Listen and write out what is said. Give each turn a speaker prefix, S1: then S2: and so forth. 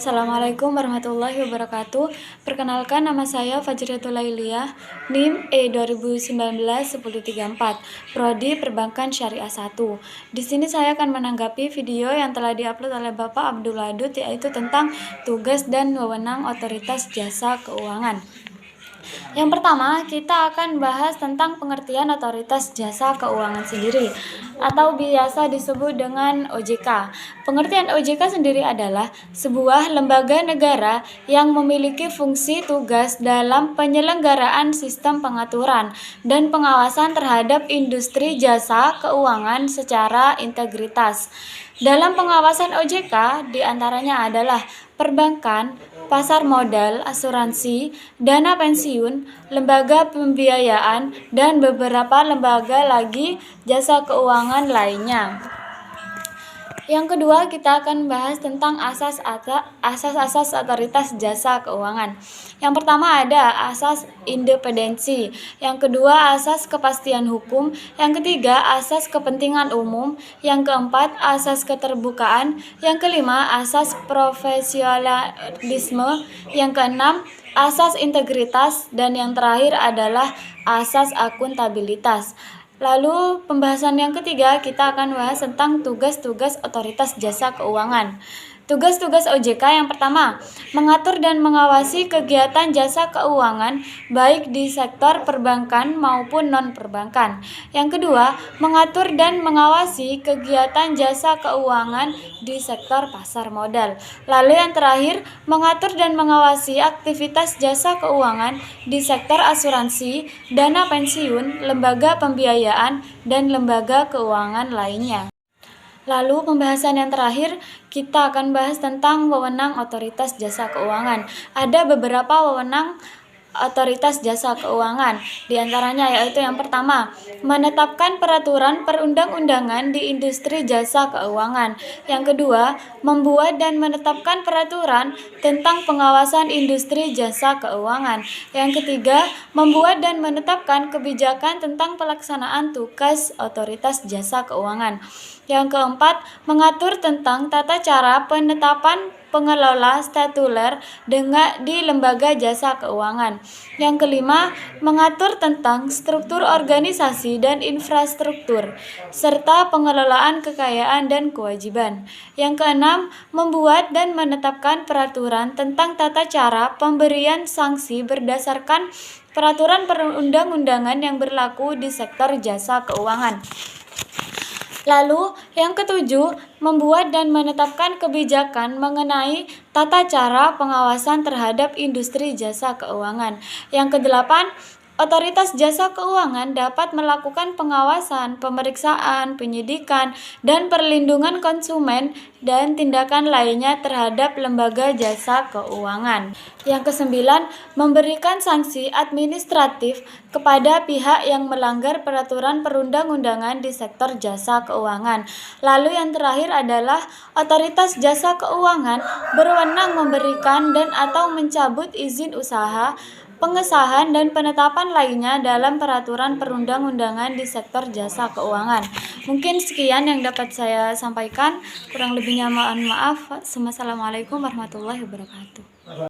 S1: Assalamualaikum warahmatullahi wabarakatuh. Perkenalkan, nama saya Fajriatul Lailiyah, NIM E2019-1034, Prodi Perbankan Syariah 1. Di sini saya akan menanggapi video yang telah diupload oleh Bapak Abdul Wadud, yaitu tentang tugas dan wewenang Otoritas Jasa Keuangan. Yang pertama, kita akan bahas tentang pengertian Otoritas Jasa Keuangan sendiri, atau biasa disebut dengan OJK. Pengertian OJK sendiri adalah sebuah lembaga negara yang memiliki fungsi tugas dalam penyelenggaraan sistem pengaturan dan pengawasan terhadap industri jasa keuangan secara integritas. Dalam pengawasan OJK diantaranya adalah perbankan, pasar modal, asuransi, dana pensiun, lembaga pembiayaan, dan beberapa lembaga lagi jasa keuangan lainnya. Yang kedua, kita akan bahas tentang asas-asas Otoritas Jasa Keuangan. Yang pertama ada asas independensi, yang kedua asas kepastian hukum, yang ketiga asas kepentingan umum, yang keempat asas keterbukaan, yang kelima asas profesionalisme, yang keenam asas integritas, dan yang terakhir adalah asas akuntabilitas. Lalu pembahasan yang ketiga, kita akan bahas tentang tugas-tugas Otoritas Jasa Keuangan. Tugas-tugas OJK yang pertama, mengatur dan mengawasi kegiatan jasa keuangan baik di sektor perbankan maupun non-perbankan. Yang kedua, mengatur dan mengawasi kegiatan jasa keuangan di sektor pasar modal. Lalu yang terakhir, mengatur dan mengawasi aktivitas jasa keuangan di sektor asuransi, dana pensiun, lembaga pembiayaan, dan lembaga keuangan lainnya. Lalu pembahasan yang terakhir, kita akan bahas tentang wewenang Otoritas Jasa Keuangan. Ada beberapa wewenang Otoritas Jasa Keuangan, diantaranya yaitu yang pertama, menetapkan peraturan perundang-undangan di industri jasa keuangan. Yang kedua, membuat dan menetapkan peraturan tentang pengawasan industri jasa keuangan. Yang ketiga, membuat dan menetapkan kebijakan tentang pelaksanaan tugas Otoritas Jasa Keuangan. Yang keempat, mengatur tentang tata cara penetapan pengelola statuler di lembaga jasa keuangan. Yang kelima, mengatur tentang struktur organisasi dan infrastruktur, serta pengelolaan kekayaan dan kewajiban. Yang keenam, membuat dan menetapkan peraturan tentang tata cara pemberian sanksi berdasarkan peraturan perundang-undangan yang berlaku di sektor jasa keuangan. Lalu, yang ketujuh, membuat dan menetapkan kebijakan mengenai tata cara pengawasan terhadap industri jasa keuangan. Yang kedelapan, Otoritas Jasa Keuangan dapat melakukan pengawasan, pemeriksaan, penyidikan, dan perlindungan konsumen dan tindakan lainnya terhadap lembaga jasa keuangan. Yang kesembilan, memberikan sanksi administratif kepada pihak yang melanggar peraturan perundang-undangan di sektor jasa keuangan. Lalu yang terakhir adalah Otoritas Jasa Keuangan berwenang memberikan dan atau mencabut izin usaha, pengesahan dan penetapan lainnya dalam peraturan perundang-undangan di sektor jasa keuangan. Mungkin sekian yang dapat saya sampaikan, kurang lebihnya mohon maaf. Wassalamualaikum warahmatullahi wabarakatuh.